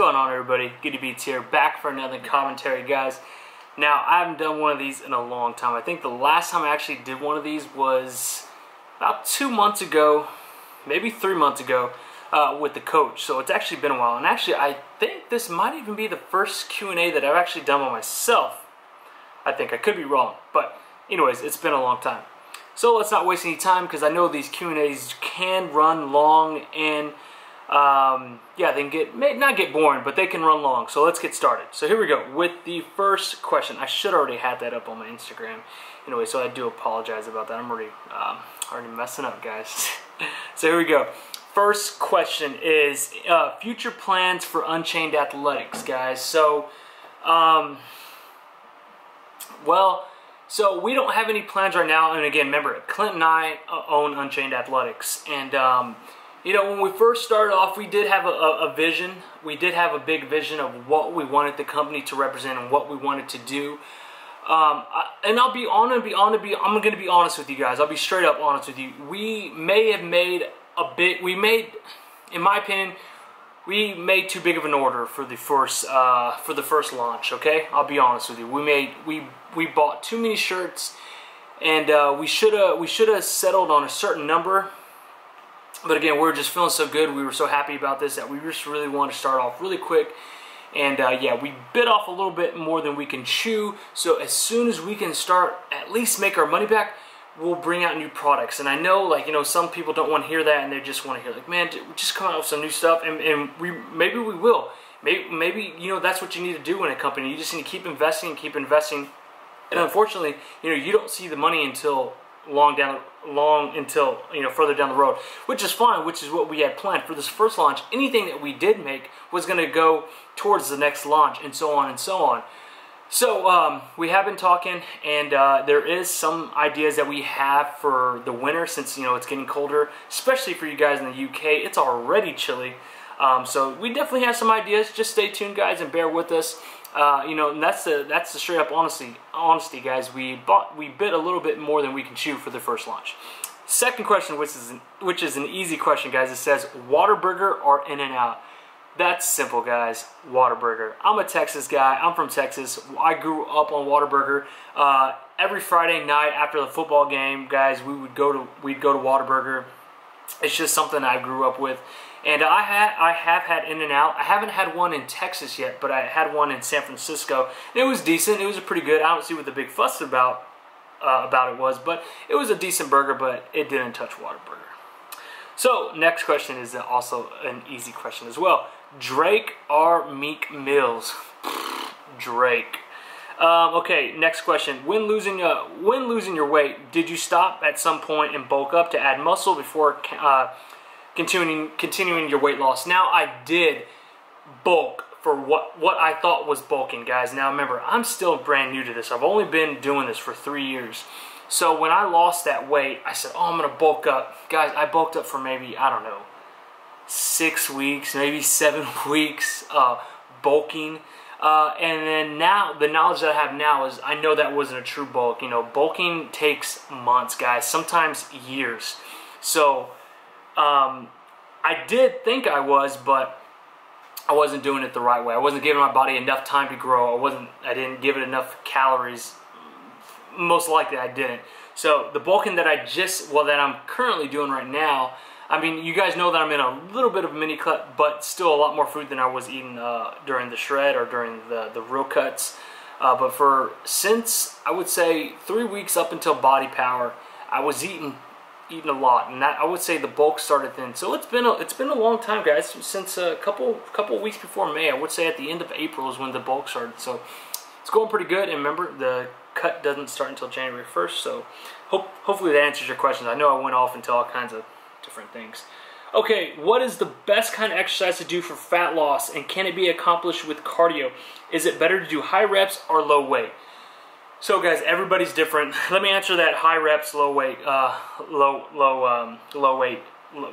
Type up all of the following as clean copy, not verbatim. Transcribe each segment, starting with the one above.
going on, everybody? Goodybeats here, back for another commentary, guys. Now, I haven't done one of these in a long time. I think the last time I actually did one of these was about 2 months ago, maybe 3 months ago, with the coach. So it's actually been a while. And actually, I think this might even be the first Q&A that I've actually done by myself. I think. I could be wrong. But anyways, it's been a long time. So let's not waste any time, because I know these Q&As can run long and yeah, they can may not get boring, but they can run long. So let's get started. So here we go with the first question. I should already have that up on my Instagram. Anyway, so I do apologize about that. I'm already messing up, guys. So here we go. First question is future plans for Unchained Athletics, guys. So, well, so we don't have any plans right now. And again, remember, Clint and I own Unchained Athletics, and you know, when we first started off, we did have a vision. We did have a big vision of what we wanted the company to represent and what we wanted to do. And I'm going to be honest with you guys. I'll be straight up honest with you. We may have made in my opinion, we made too big of an order for the first launch. Okay, I'll be honest with you. We bought too many shirts, and we should have settled on a certain number. But again, we were just feeling so good. We were so happy about this that we just really wanted to start off really quick. And yeah, we bit off a little bit more than we can chew. So as soon as we can start, at least make our money back, we'll bring out new products. And I know, like, you know, some people don't want to hear that, and they just want to hear, like, man, just come out with some new stuff. And maybe we will. Maybe, you know, that's what you need to do in a company. You just need to keep investing and keep investing. And unfortunately, you know, you don't see the money until further down the road, which is fine, which is what we had planned for this first launch. Anything that we did make was going to go towards the next launch, and so on and so on. So we have been talking, and there is some ideas that we have for the winter, since, you know, it's getting colder, especially for you guys in the UK. It's already chilly, so we definitely have some ideas. Just stay tuned, guys, and bear with us. You know, and that's the straight up honesty, guys. We bit a little bit more than we can chew for the first launch. Second question, which is an easy question, guys. It says Whataburger or In-N-Out. That's simple, guys. Whataburger. I'm a Texas guy. I'm from Texas. I grew up on Whataburger. Every Friday night after the football game, guys, we'd go to Whataburger. It's just something I grew up with. And I have had In-N-Out. I haven't had one in Texas yet, but I had one in San Francisco. And it was decent. It was pretty good. I don't see what the big fuss about it was, but it was a decent burger, but it didn't touch Whataburger. So next question is also an easy question as well. Drake or Meek Mills? Drake. Okay, next question. When losing your weight, did you stop at some point and bulk up to add muscle before continuing your weight loss? Now, I did bulk for what I thought was bulking, guys. Now remember, I'm still brand new to this. I've only been doing this for 3 years. So when I lost that weight, I said, oh, I'm gonna bulk up. Guys, I bulked up for maybe, I don't know, 6 weeks, maybe 7 weeks bulking. And then now, the knowledge that I have now is I know that wasn't a true bulk. You know, bulking takes months, guys, sometimes years. So I did think I was, but I wasn't doing it the right way. I wasn't giving my body enough time to grow. I didn't give it enough calories. Most likely I didn't. So the bulking that that I'm currently doing right now, I mean, you guys know that I'm in a little bit of a mini cut, but still a lot more food than I was eating during the shred or during the real cuts. But since I would say 3 weeks up until Body Power, I was eating a lot, and that, I would say, the bulk started then. So it's been a long time, guys, since a couple weeks before May. I would say at the end of April is when the bulk started. So it's going pretty good. And remember, the cut doesn't start until January 1st. So hopefully that answers your questions. I know I went off into all kinds of different things. Okay, what is the best kind of exercise to do for fat loss, and can it be accomplished with cardio? Is it better to do high reps or low weight? So guys, everybody's different. Let me answer that high reps, low weight, low weight,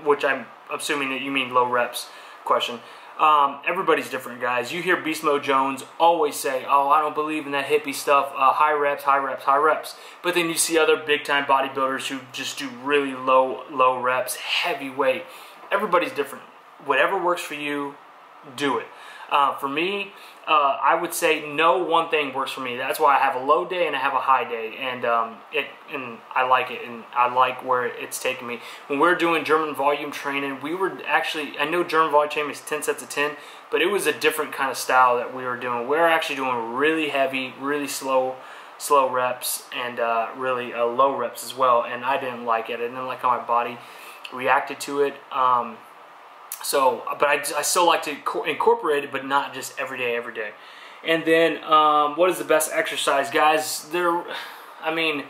which I'm assuming that you mean low reps question. Everybody's different, guys. You hear Beast Mode Jones always say, oh, I don't believe in that hippie stuff, high reps, high reps, high reps. But then you see other big-time bodybuilders who just do really low reps, heavy weight. Everybody's different. Whatever works for you, do it. For me, I would say no one thing works for me. That's why I have a low day and I have a high day, and I like it, and I like where it's taking me. When we're doing German volume training, we were actually, I know German volume training is 10 sets of 10, but it was a different kind of style that we were doing. We were actually doing really heavy, really slow reps, and really low reps as well, and I didn't like it. I didn't like how my body reacted to it. But I still like to incorporate it, but not just every day. And then, what is the best exercise, guys? I mean,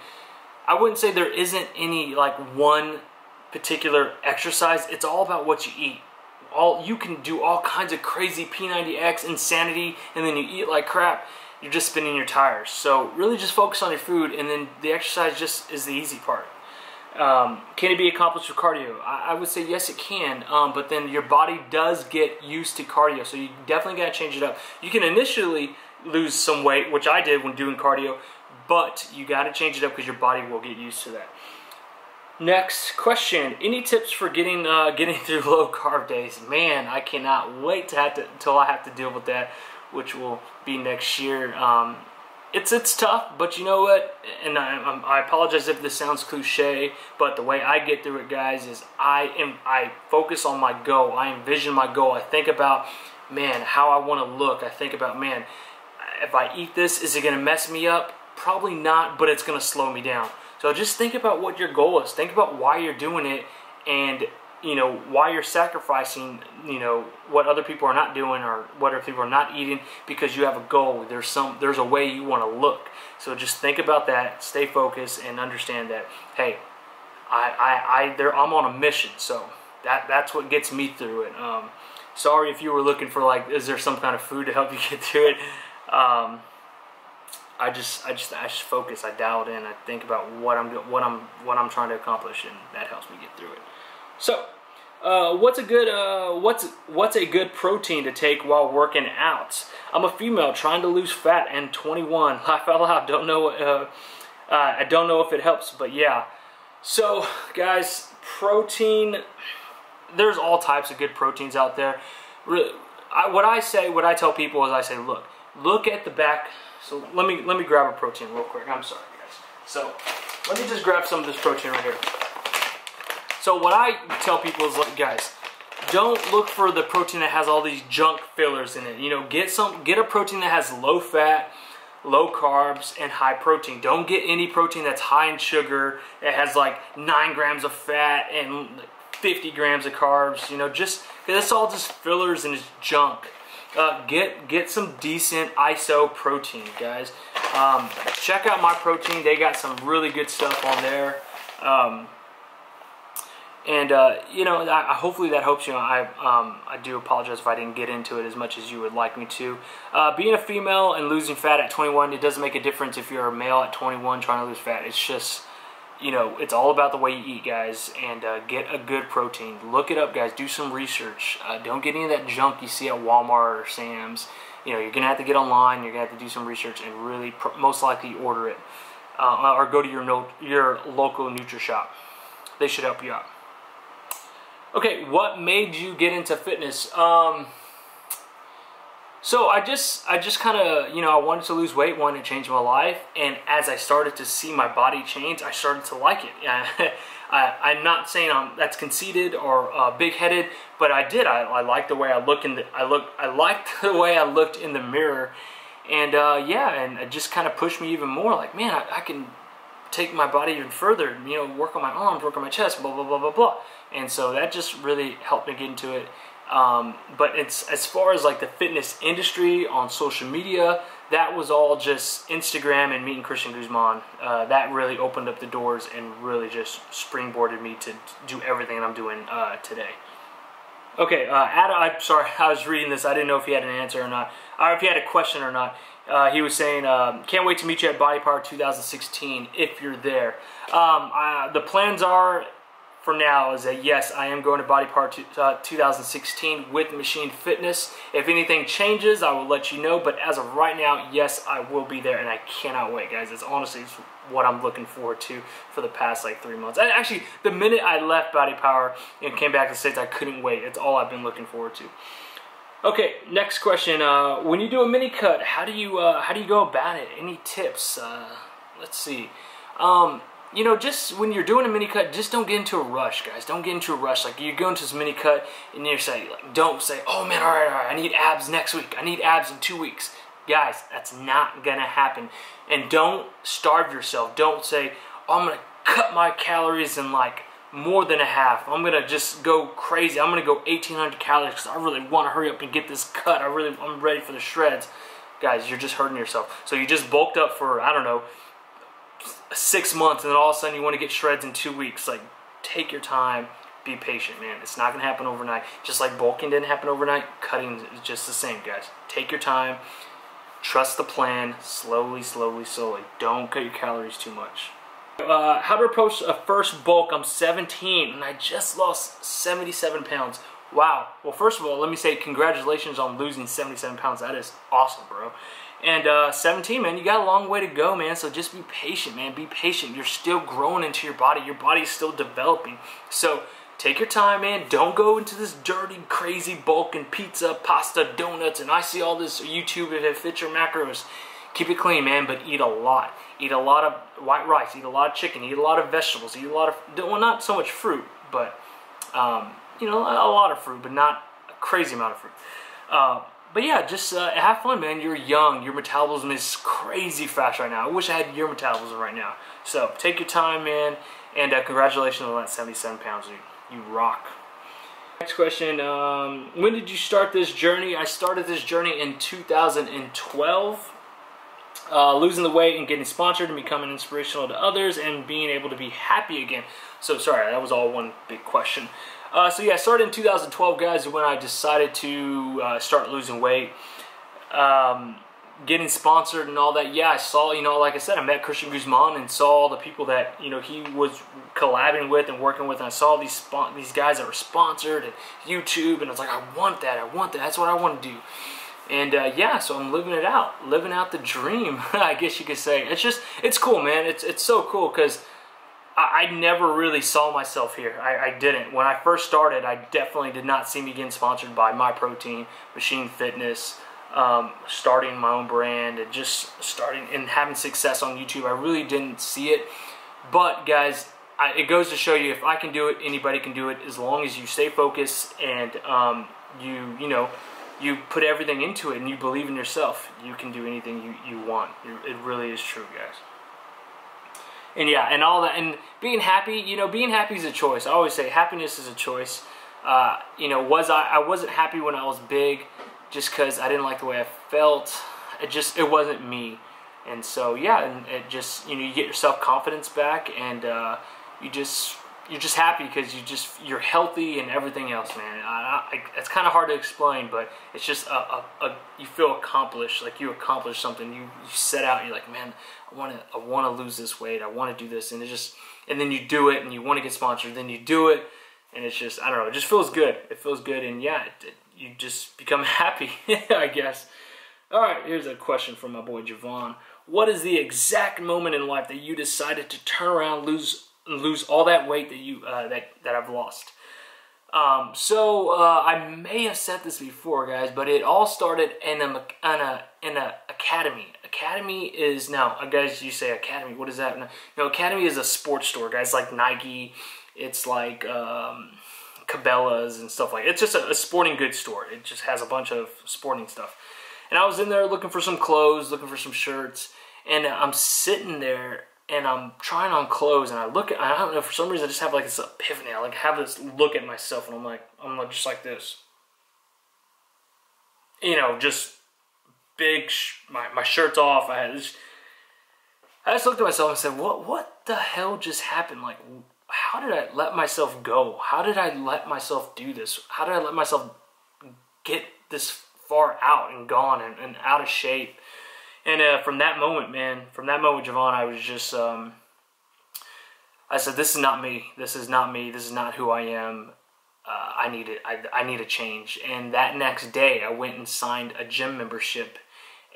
I wouldn't say there isn't any like one particular exercise. It's all about what you eat. You can do all kinds of crazy P90X insanity, and then you eat like crap. You're just spinning your tires. So really, just focus on your food, and then the exercise just is the easy part. Can it be accomplished with cardio? I would say yes, it can, but then your body does get used to cardio, so you definitely got to change it up. You can initially lose some weight, which I did when doing cardio, but you got to change it up because your body will get used to that. Next question: any tips for getting through low carb days? Man, I cannot wait until I have to deal with that, which will be next year. It's tough, but you know what, and I apologize if this sounds cliche, but the way I get through it, guys, is I focus on my goal. I envision my goal. I think about, man, how I want to look. I think about, man, if I eat this, is it going to mess me up? Probably not, but it's going to slow me down. So just think about what your goal is. Think about why you're doing it, and why you're sacrificing, what other people are not doing or what other people are not eating, because you have a goal. There's a way you want to look. So just think about that, stay focused, and understand that, hey, I'm on a mission. So that's what gets me through it. Sorry if you were looking for, like, is there some kind of food to help you get through it? I just focus. I dial it in. I think about what I'm trying to accomplish, and that helps me get through it. So, what's a good protein to take while working out? I'm a female trying to lose fat and 21. Laugh out loud. Don't know. I don't know if it helps, but yeah. So, guys, protein. There's all types of good proteins out there. What I tell people is, I say, look at the back. So let me grab a protein real quick. I'm sorry, guys. So let me just grab some of this protein right here. So what I tell people is, like, guys, don't look for the protein that has all these junk fillers in it. Get a protein that has low fat, low carbs, and high protein. Don't get any protein that's high in sugar. It has like 9 grams of fat and 50 grams of carbs. Just because it's all just fillers and it's junk. Get some decent ISO protein, guys. Check out my protein. They got some really good stuff on there. Hopefully that helps you. I do apologize if I didn't get into it as much as you would like me to. Being a female and losing fat at 21, it doesn't make a difference if you're a male at 21 trying to lose fat. It's just, it's all about the way you eat, guys, and get a good protein. Look it up, guys. Do some research. Don't get any of that junk you see at Walmart or Sam's. You're going to have to get online. You're going to have to do some research and really most likely order it. Or go to your local Nutri-Shop. They should help you out. Okay, what made you get into fitness? So I just kind of, I wanted to lose weight, wanted to change my life, and as I started to see my body change, I started to like it. I'm not saying that's conceited or big-headed, but I did. I liked the way I looked I liked the way I looked in the mirror, and and it just kind of pushed me even more. Like, man, I can take my body even further. Work on my arms, work on my chest, blah blah blah blah blah. And so that just really helped me get into it. But it's, as far as like the fitness industry on social media, that was all just Instagram and meeting Christian Guzman. That really opened up the doors and really just springboarded me to do everything I'm doing today. Okay, Adam, I'm sorry, I was reading this. I didn't know if he had an answer or not, or if he had a question or not. He was saying, can't wait to meet you at Body Power 2016 if you're there. The plans are, for now, is that yes, I am going to Body Power 2016 with Machine Fitness. If anything changes, I will let you know. But as of right now, yes, I will be there, and I cannot wait, guys. It's honestly what I'm looking forward to for the past like 3 months. Actually, the minute I left Body Power and came back to the States, I couldn't wait. It's all I've been looking forward to. Okay, next question. When you do a mini cut, how do you go about it? Any tips? Let's see. You know, just when you're doing a mini cut, just don't get into a rush, guys. Don't get into a rush. Like, you go into this mini cut and you're saying, like, don't say, oh man, all right, I need abs next week. I need abs in 2 weeks. Guys, that's not gonna happen. And don't starve yourself. Don't say, oh, I'm gonna cut my calories in like more than a half. I'm gonna just go crazy. I'm gonna go 1,800 calories because I really want to hurry up and get this cut. I'm ready for the shreds. Guys, you're just hurting yourself. So you just bulked up for, I don't know, 6 months, and then all of a sudden you want to get shreds in 2 weeks. Like, take your time, be patient, man. It's not gonna happen overnight. Just like bulking didn't happen overnight, cutting is just the same, guys. Take your time, trust the plan, slowly, slowly, slowly. Don't cut your calories too much. How to approach a first bulk. I'm 17 and I just lost 77 pounds. Wow. Well, first of all, let me say congratulations on losing 77 pounds. That is awesome, bro. And 17, man, you got a long way to go, man. So just be patient, man. Be patient. You're still growing into your body. Your body is still developing. So take your time, man. Don't go into this dirty, crazy bulk and pizza, pasta, donuts, and I see all this YouTube if it fits your macros. Keep it clean, man, but eat a lot. Eat a lot of white rice, eat a lot of chicken, eat a lot of vegetables, eat a lot of, well, not so much fruit, but, you know, a lot of fruit, but not a crazy amount of fruit. But yeah, just have fun, man. You're young. Your metabolism is crazy fast right now. I wish I had your metabolism right now. So take your time, man, and congratulations on that 77 pounds. You rock. Next question, when did you start this journey? I started this journey in 2012. Losing the weight and getting sponsored and becoming inspirational to others and being able to be happy again. So sorry, that was all one big question. So yeah, I started in 2012, guys, when I decided to start losing weight, getting sponsored and all that. Yeah, I saw, you know, like I said, I met Christian Guzman and saw all the people that, you know, he was collabing with and working with, and I saw these guys that were sponsored and YouTube, and I was like, I want that, that's what I want to do. And yeah, so I'm living it out, living out the dream, I guess you could say. It's cool, man. It's so cool because I never really saw myself here. I didn't. When I first started, I definitely did not see me getting sponsored by MyProtein, Machine Fitness, starting my own brand, and just starting and having success on YouTube. I really didn't see it. But guys, it goes to show you, if I can do it, anybody can do it, as long as you stay focused and you know, you put everything into it and you believe in yourself. You can do anything you want. It really is true, guys. And yeah, and all that, and being happy, you know, being happy is a choice. I always say happiness is a choice. You know, I wasn't happy when I was big just because I didn't like the way I felt. It wasn't me. And so, yeah, and it just, you know, you get your self-confidence back, and you're just happy because you're healthy and everything else, man. It's kind of hard to explain, but it's just you feel accomplished, like you accomplished something. You set out, you're like, man, I want to lose this weight, I want to do this, and and then you do it, and you want to get sponsored, then you do it, and it's just, I don't know, it just feels good. It feels good, and yeah, you just become happy, I guess. All right, here's a question from my boy Javon. What is the exact moment in life that you decided to turn around, lose all that weight that you that I've lost? I may have said this before, guys, but it all started in a academy. Academy is, now, guys, you say academy, what is that? No, academy is a sports store, guys, like Nike. It's like Cabela's and stuff like that. It's just a sporting goods store. It just has a bunch of sporting stuff. And I was in there looking for some clothes, looking for some shirts, and I'm sitting there and I'm trying on clothes, and I don't know, for some reason I just have like this epiphany. I like have this look at myself, and I'm like just like this, you know, just big, my shirt's off. I just looked at myself and said, what the hell just happened? Like, how did I let myself go? How did I let myself do this? How did I let myself get this far out and gone and out of shape? And from that moment, man, Javon, I was just, I said, this is not me. This is not me. This is not who I am. I need a change. And that next day, I went and signed a gym membership,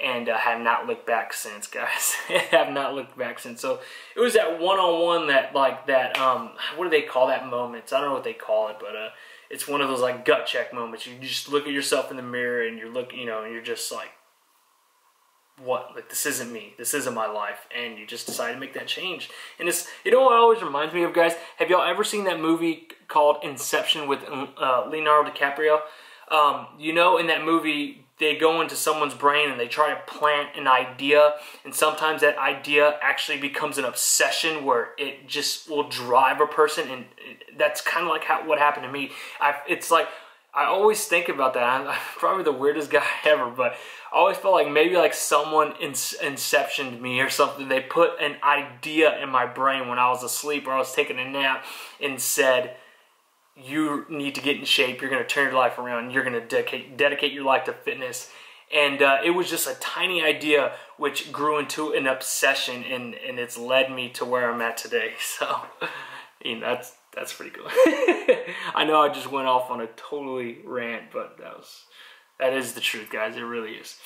and have not looked back since, guys. Have not looked back since. So it was that one-on-one, what do they call that moment? I don't know what they call it, but it's one of those like gut check moments. You just look at yourself in the mirror and you're looking, and you're just like, what? Like, this isn't me. This isn't my life. And you just decide to make that change. And it's, you know what it always reminds me of, guys? Have y'all ever seen that movie called Inception with Leonardo DiCaprio? You know, in that movie, they go into someone's brain and they try to plant an idea, and sometimes that idea actually becomes an obsession where it just will drive a person, and that's kind of like what happened to me. It's like, I always think about that. I'm probably the weirdest guy ever, but I always felt like maybe like someone inceptioned me or something. They put an idea in my brain when I was asleep or I was taking a nap and said, you need to get in shape, you're going to turn your life around, you're going to dedicate your life to fitness. And it was just a tiny idea which grew into an obsession, and it's led me to where I'm at today. So, you know, that's pretty cool. I know I just went off on a totally rant, but that is the truth, guys. It really is.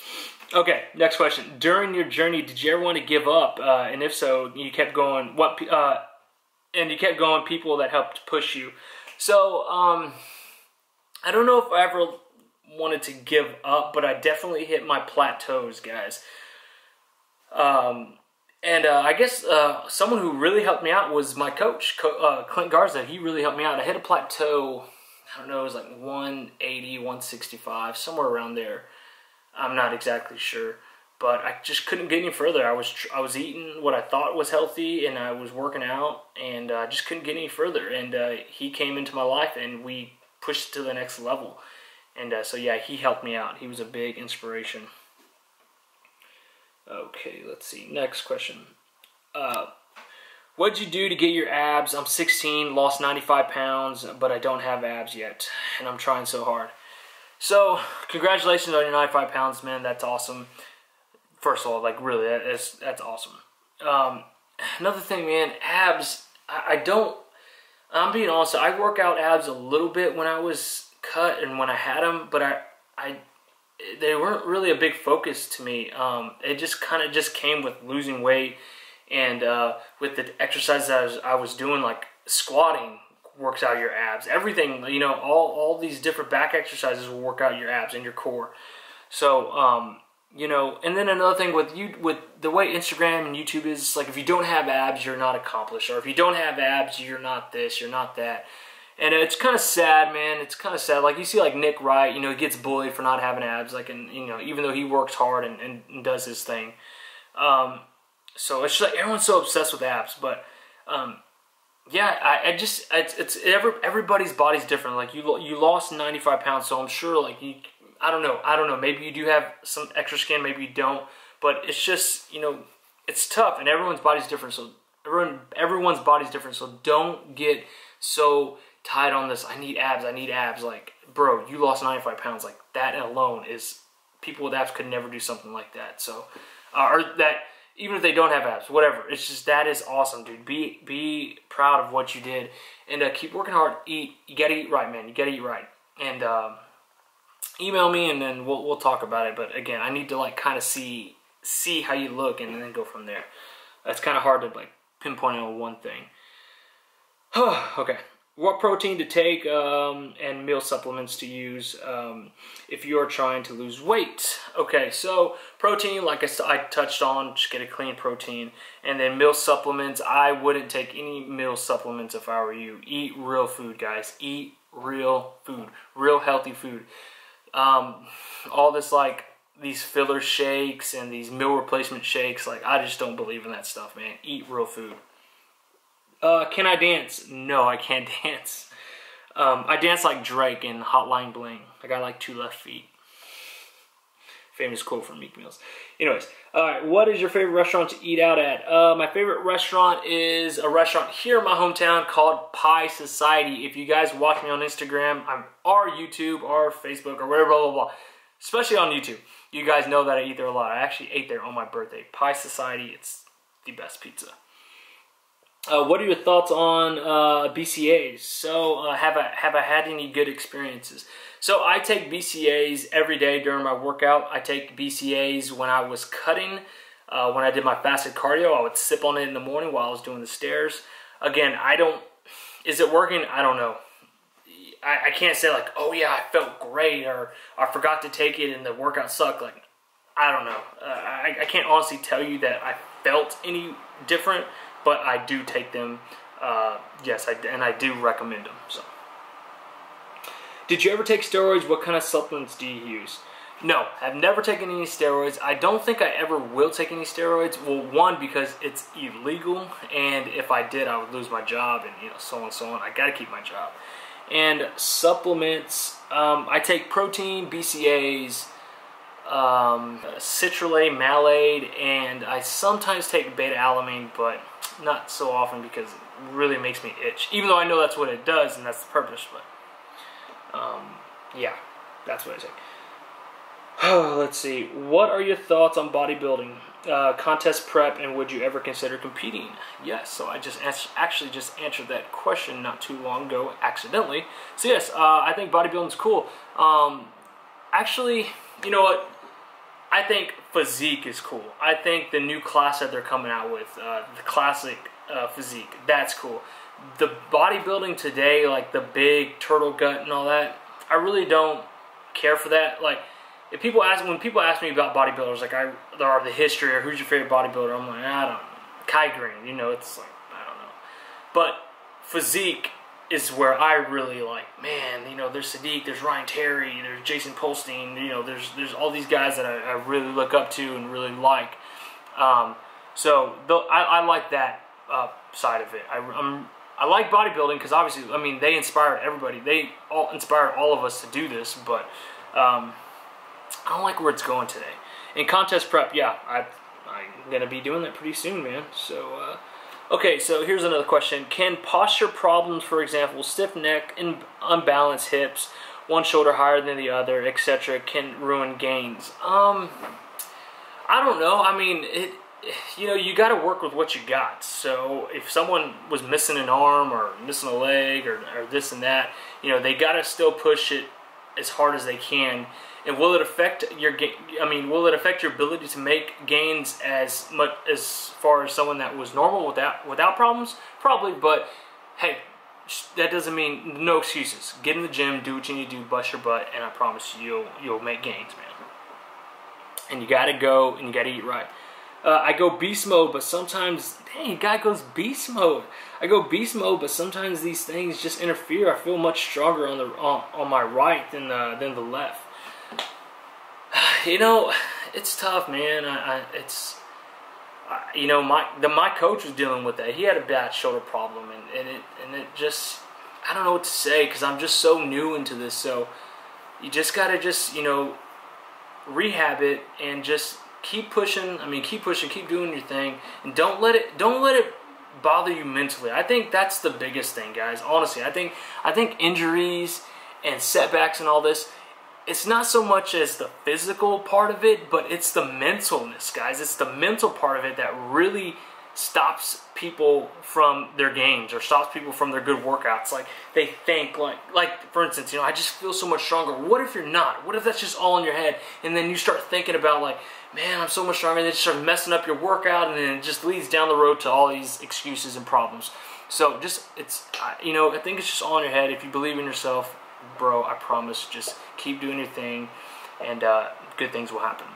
Okay, next question. During your journey, did you ever want to give up? And if so, you kept going. And you kept going. People that helped push you. So, I don't know if I ever wanted to give up, but I definitely hit my plateaus, guys. I guess someone who really helped me out was my coach, Clint Garza. He really helped me out. I hit a plateau, I don't know, it was like 180, 165, somewhere around there. I'm not exactly sure, but I just couldn't get any further. I was eating what I thought was healthy, and I was working out, and I just couldn't get any further. And he came into my life, and we pushed to the next level. And so yeah, he helped me out. He was a big inspiration. Okay, let's see. Next question. What'd you do to get your abs? I'm 16, lost 95 pounds, but I don't have abs yet, and I'm trying so hard. So, congratulations on your 95 pounds, man. That's awesome. First of all, like, really, that's awesome. Another thing, man, abs, I'm being honest, I work out abs a little bit when I was cut and when I had them, but they weren't really a big focus to me. It just kind of just came with losing weight, and with the exercises I was doing, like squatting works out your abs. Everything, you know, all these different back exercises will work out your abs and your core. So, you know, and then another thing with the way Instagram and YouTube is, like, if you don't have abs, you're not accomplished, or if you don't have abs, you're not this, you're not that. And it's kind of sad, man. It's kind of sad. Like, you see, like, Nick Wright, you know, he gets bullied for not having abs, like, and, you know, even though he works hard and does his thing. So it's just like everyone's so obsessed with abs, but yeah, everybody's body's different. Like, you lost 95 pounds, so I'm sure, like, I don't know. Maybe you do have some extra skin, maybe you don't. But it's just, you know, it's tough, and everyone's body's different. So everyone's body's different. So don't get so tied on this, I need abs. Like, bro, you lost 95 pounds. Like, that alone is, people with abs could never do something like that. So, or that, even if they don't have abs, whatever. It's just, that is awesome, dude. Be proud of what you did, and keep working hard. You gotta eat right, man. You gotta eat right. And email me, and then we'll talk about it. But again, I need to, like, kind of see how you look, and then go from there. That's kind of hard to, like, pinpoint on one thing. Okay. What protein to take and meal supplements to use if you are trying to lose weight. Okay, so protein, like I touched on, just get a clean protein. And then meal supplements, I wouldn't take any meal supplements if I were you. Eat real food, guys. Eat real food, real healthy food. All this, like, these filler shakes and these meal replacement shakes, like, I just don't believe in that stuff, man. Eat real food. Can I dance? No, I can't dance. I dance like Drake in Hotline Bling. I got like 2 left feet. Famous quote from Meek Mills. Anyways, alright, what is your favorite restaurant to eat out at? My favorite restaurant is a restaurant here in my hometown called Pie Society. If you guys watch me on Instagram, or YouTube, or Facebook, or whatever, blah, blah, blah. Especially on YouTube. You guys know that I eat there a lot. I actually ate there on my birthday. Pie Society, it's the best pizza. What are your thoughts on BCAAs? So, have I had any good experiences? So, I take BCAAs every day during my workout. I take BCAAs when I was cutting. When I did my fasted cardio, I would sip on it in the morning while I was doing the stairs. Again, is it working? I don't know. I can't say like, oh yeah, I felt great, or I forgot to take it and the workout sucked. Like, I don't know. I can't honestly tell you that I felt any different, but I do take them. Yes, and I do recommend them. So, did you ever take steroids? What kind of supplements do you use? No, I've never taken any steroids. I don't think I ever will take any steroids. Well, one, because it's illegal, and if I did, I would lose my job, and so on and so on. I got to keep my job. And supplements, I take protein, BCAAs, citrulate, malate, and I sometimes take beta-alanine, but not so often because it really makes me itch. Even though I know that's what it does and that's the purpose, but yeah, that's what I take. Let's see. What are your thoughts on bodybuilding, contest prep, and would you ever consider competing? Yes. So I just actually just answered that question not too long ago, accidentally. So yes, I think bodybuilding's cool. Actually, you know what? I think physique is cool. I think the new class that they're coming out with, the classic physique, that's cool. The bodybuilding today, like the big turtle gut and all that, I really don't care for that. Like, when people ask me about bodybuilders, like the history or who's your favorite bodybuilder, I'm like, I don't know. Kai Green, it's like, I don't know. But physique is where I really like, man, there's Sadiq, there's Ryan Terry, there's Jason Polstein, there's all these guys that I really look up to and really like. So I like that side of it. I like bodybuilding because obviously, I mean, they inspired everybody. They all inspired all of us to do this, but I don't like where it's going today. In contest prep, yeah, I'm gonna be doing that pretty soon, man. So, okay, so here's another question. Can posture problems, for example, stiff neck, unbalanced hips, one shoulder higher than the other, etc., can ruin gains? I don't know. I mean, you got to work with what you got. So if someone was missing an arm or missing a leg or this and that, they got to still push it as hard as they can. And will it affect your will it affect your ability to make gains as much as far as someone that was normal without problems? Probably, but hey, that doesn't mean no excuses. Get in the gym, do what you need to do, bust your butt, and I promise you'll make gains, man. And you gotta go and you gotta eat right. I go beast mode, but sometimes, dang, guy goes beast mode. I go beast mode, but sometimes these things just interfere. I feel much stronger on my right than the left. It's tough, man. My coach was dealing with that. He had a bad shoulder problem, and it just, I don't know what to say because I'm just so new into this. So you just gotta rehab it and just keep pushing. Keep doing your thing, and don't let it bother you mentally. I think that's the biggest thing, guys. Honestly, I think injuries and setbacks and all this, it's not so much as the physical part of it, but it's the mentalness, guys. It's the mental part of it that really stops people from their gains or stops people from their good workouts. Like, they think, like for instance, I just feel so much stronger. What if you're not? What if that's just all in your head? And then you start thinking about, like, man, I'm so much stronger, and then you start messing up your workout, and then it just leads down the road to all these excuses and problems. So I think it's just all in your head. If you believe in yourself, bro, I promise, just keep doing your thing, and good things will happen,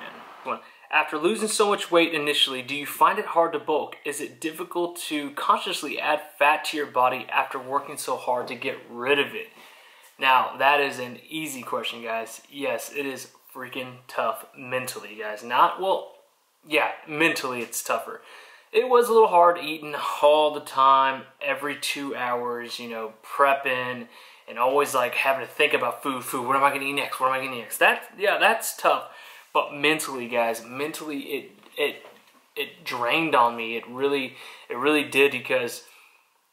man. After losing so much weight initially, do you find it hard to bulk? Is it difficult to consciously add fat to your body after working so hard to get rid of it? Now, that is an easy question, guys. Yes, it is freaking tough mentally, guys. Mentally it's tougher. It was a little hard eating all the time, every 2 hours, prepping, and always like having to think about food. What am I going to eat next? What am I going to eat next? That's tough. But mentally, guys, it drained on me. It really did, because,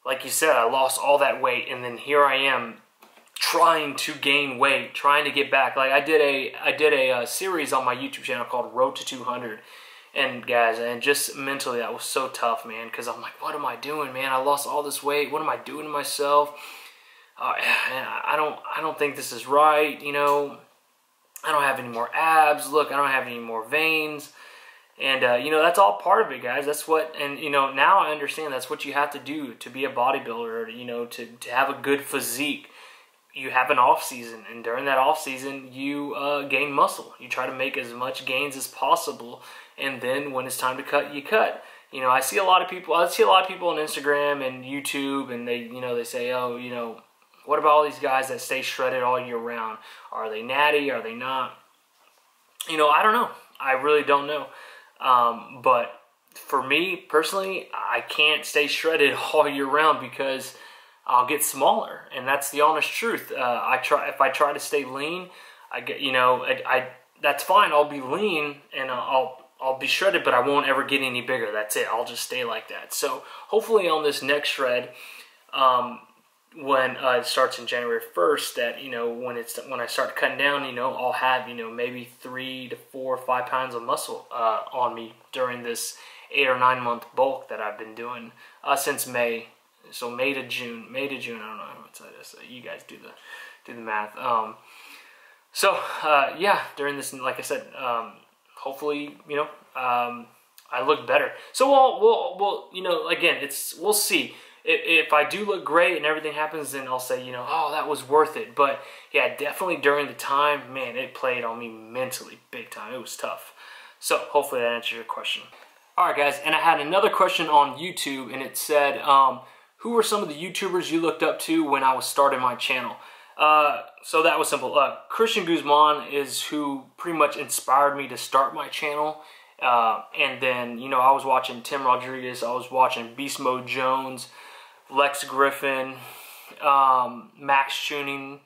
like you said, I lost all that weight, and then here I am trying to gain weight, trying to get back. Like, I did a series on my YouTube channel called Road to 200. And guys, and just mentally, that was so tough, man, because I'm like, what am I doing, man? I lost all this weight. What am I doing to myself? I don't think this is right, I don't have any more abs. Look, I don't have any more veins. And, that's all part of it, guys. That's what, and, now I understand that's what you have to do to be a bodybuilder, to have a good physique. you have an off season, and during that off season you gain muscle. You try to make as much gains as possible, and then when it's time to cut, you cut. You know, I see a lot of people on Instagram and YouTube, and they say, oh, you know, what about all these guys that stay shredded all year round? Are they natty? Are they not? You know, I don't know. I really don't know. But for me personally, I can't stay shredded all year round because I'll get smaller, and that's the honest truth. If I try to stay lean, I get, you know, that's fine. I'll be lean and I'll be shredded, but I won't ever get any bigger. That's it. I'll just stay like that. So hopefully on this next shred, when it starts in January 1st, that, you know, when I start cutting down, you know, I'll have, you know, maybe 3 to 4 or 5 pounds of muscle on me during this 8 or 9 month bulk that I've been doing since May. So May to June, I don't know what's that is. So you guys do the math. Yeah, during this, like I said, hopefully, you know, I look better. So we'll you know, again, we'll see. If I do look great and everything happens, then I'll say, you know, oh, that was worth it. But yeah, definitely during the time, man, it played on me mentally big time. It was tough. So hopefully that answers your question. All right, guys, and I had another question on YouTube, and it said, who were some of the YouTubers you looked up to when I was starting my channel? So that was simple. Christian Guzman is who pretty much inspired me to start my channel. And then, you know, I was watching Tim Rodriguez, I was watching Beast Mode Jones, Lex Griffin, Max Tuning.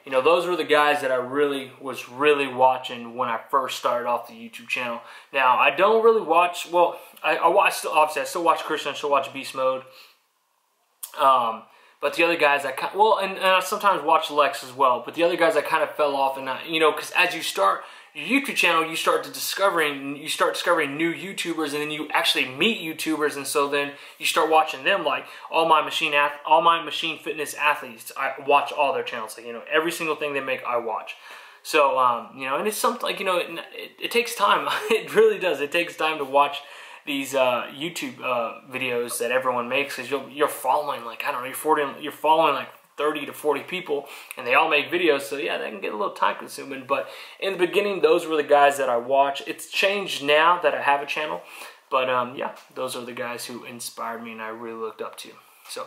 You know, those were the guys that I was really watching when I first started off the YouTube channel. Now, I don't really watch, well, I still watch Christian, I still watch Beast Mode. But the other guys, and I sometimes watch Lex as well. But the other guys, I kind of fell off, and you know, because as you start your YouTube channel, you start discovering new YouTubers, and then you actually meet YouTubers, and so then you start watching them. Like all my machine fitness athletes, I watch all their channels. Like, you know, every single thing they make, I watch. So you know, and it's something like, you know, it takes time. It really does. It takes time to watch these YouTube videos that everyone makes, because you're following, like, I don't know, you're following like 30 to 40 people, and they all make videos, so yeah, that can get a little time consuming. But in the beginning, those were the guys that I watch. It's changed now that I have a channel, but yeah, those are the guys who inspired me and I really looked up to. So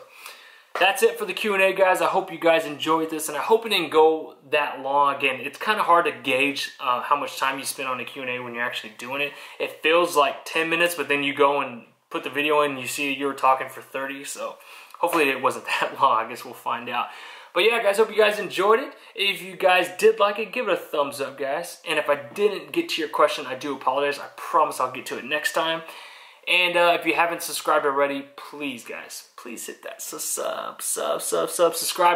that's it for the Q&A, guys. I hope you guys enjoyed this, and I hope it didn't go that long. Again, it's kind of hard to gauge how much time you spend on a Q&A when you're actually doing it. It feels like 10 minutes, but then you go and put the video in and you see you were talking for 30, so hopefully it wasn't that long. I guess we'll find out. But yeah, guys, hope you guys enjoyed it. If you guys did like it, give it a thumbs up, guys. And if I didn't get to your question, I do apologize. I promise I'll get to it next time. And if you haven't subscribed already, please, guys, please hit that subscribe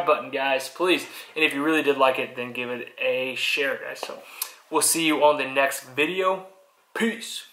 button, guys, please. And if you really did like it, then give it a share, guys. So we'll see you on the next video. Peace.